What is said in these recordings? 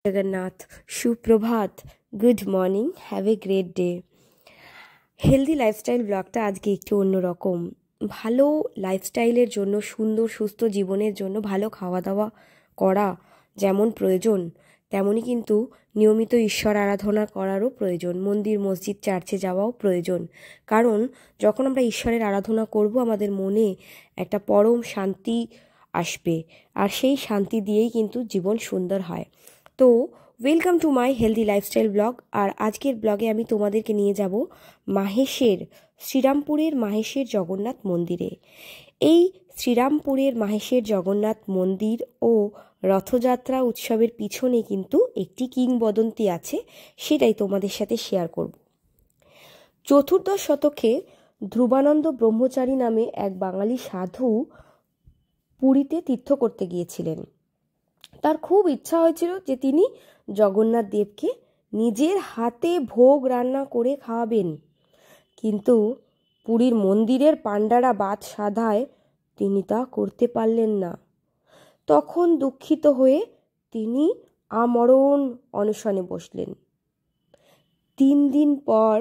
জগন্নাথ, সুপ্রভাত, good morning, have a great day. Healthy lifestyle ব্লগটা আজকে একটু অন্যরকম। ভালো লাইফস্টাইলের জন্য, সুন্দর সুস্থ জীবনের জন্য ভালো খাওয়া দাওয়া করা যেমন প্রয়োজন, তেমনই কিন্তু নিয়মিত ঈশ্বর আরাধনা করারও প্রয়োজন। মন্দির, মসজিদ, চার্চে যাওয়াও প্রয়োজন। কারণ যখন আমরা ঈশ্বরের আরাধনা করব, আমাদের মনে একটা পরম শান্তি আসবে, আর সেই শান্তি দিয়েই কিন্তু জীবন সুন্দর হয়। তো welcome to my healthy lifestyle blog. আর আজকের ব্লগে আমি তোমাদেরকে নিয়ে যাব মাহেশের, শ্রীরামপুরের মাহেশের জগন্নাথ মন্দিরে। এই শ্রীরামপুরের মাহেশের জগন্নাথ মন্দির ও রথযাত্রা উৎসবের পিছনে কিন্তু একটি কিংবদন্তি আছে, সেটাই তোমাদের সাথে শেয়ার করব। চতুর্দশ শতকে ধ্রুবানন্দ ব্রহ্মচারী নামে এক বাঙালি সাধু পুরীতে তীর্থ করতে গিয়েছিলেন। তার খুব ইচ্ছা হয়েছিল যে তিনি জগন্নাথ দেবকে নিজের হাতে ভোগ রান্না করে খাওয়াবেন, কিন্তু পুরীর মন্দিরের পাণ্ডারা বাদ সাধায় তিনি তা করতে পারলেন না। তখন দুঃখিত হয়ে তিনি আমরণ অনশনে বসলেন। 3 দিন পর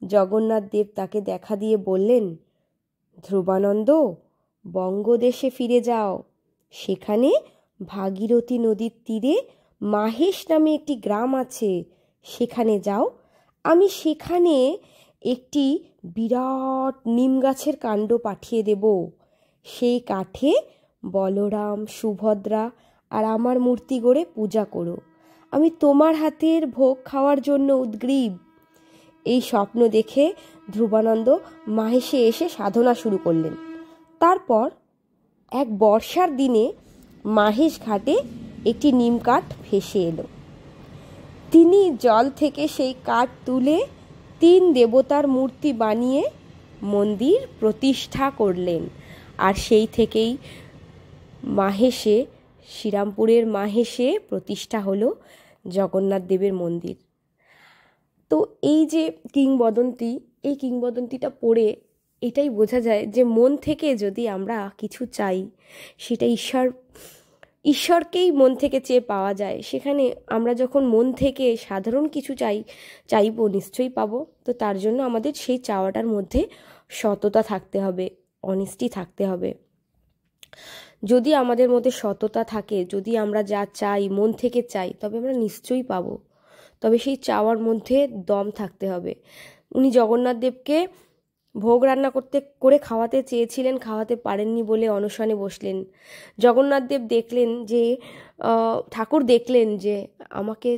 জগন্নাথ দেব তাকে দেখা দিয়ে বললেন, ধ্রুবানন্দ, বঙ্গদেশে ফিরে যাও। সেখানে ভাগীরথী নদীর তীরে মাহেশ নামে একটি গ্রাম আছে, সেখানে যাও। আমি সেখানে একটি বিরাট নিম গাছের কাণ্ড পাঠিয়ে দেব। সেই কাঠে বলরাম, সুভদ্রা আর আমার মূর্তি গড়ে পূজা করো। আমি তোমার হাতের ভোগ খাওয়ার জন্য উদগ্রীব। এই স্বপ্ন দেখে ধ্রুবানন্দ মাহেশে এসে সাধনা শুরু করলেন। তারপর এক বর্ষার দিনে মাহেশ ঘাটে একটি নিম কাঠ ভেসে এলো। তিনি জল থেকে সেই কাঠ তুলে 3 দেবতার মূর্তি বানিয়ে মন্দির প্রতিষ্ঠা করলেন। আর সেই থেকেই মাহেশে, শ্রীরামপুরের মাহেশে প্রতিষ্ঠা হলো জগন্নাথ দেবের মন্দির। তো এই যে কিংবদন্তি, এই কিংবদন্তিটা পড়ে এটাই বোঝা যায় যে মন থেকে যদি আমরা কিছু চাই, সেটা ঈশ্বরকেই মন থেকে চেয়ে পাওয়া যায়। সেখানে আমরা যখন মন থেকে সাধারণ কিছু চাইবো, নিশ্চয়ই পাবো। তো তার জন্য আমাদের সেই চাওয়াটার মধ্যে সততা থাকতে হবে, অনেস্টি থাকতে হবে। যদি আমাদের মধ্যে সততা থাকে, যদি আমরা যা চাই মন থেকে চাই, তবে আমরা নিশ্চয়ই পাবো। তবে সেই চাওয়ার মধ্যে দম থাকতে হবে। উনি জগন্নাথ দেবকে ভোগ রান্না করে খাওয়াতে চেয়েছিলেন, খাওয়াতে পারেননি বলে অনশনে বসলেন। জগন্নাথ দেব দেখলেন যে ঠাকুর দেখলেন যে আমাকে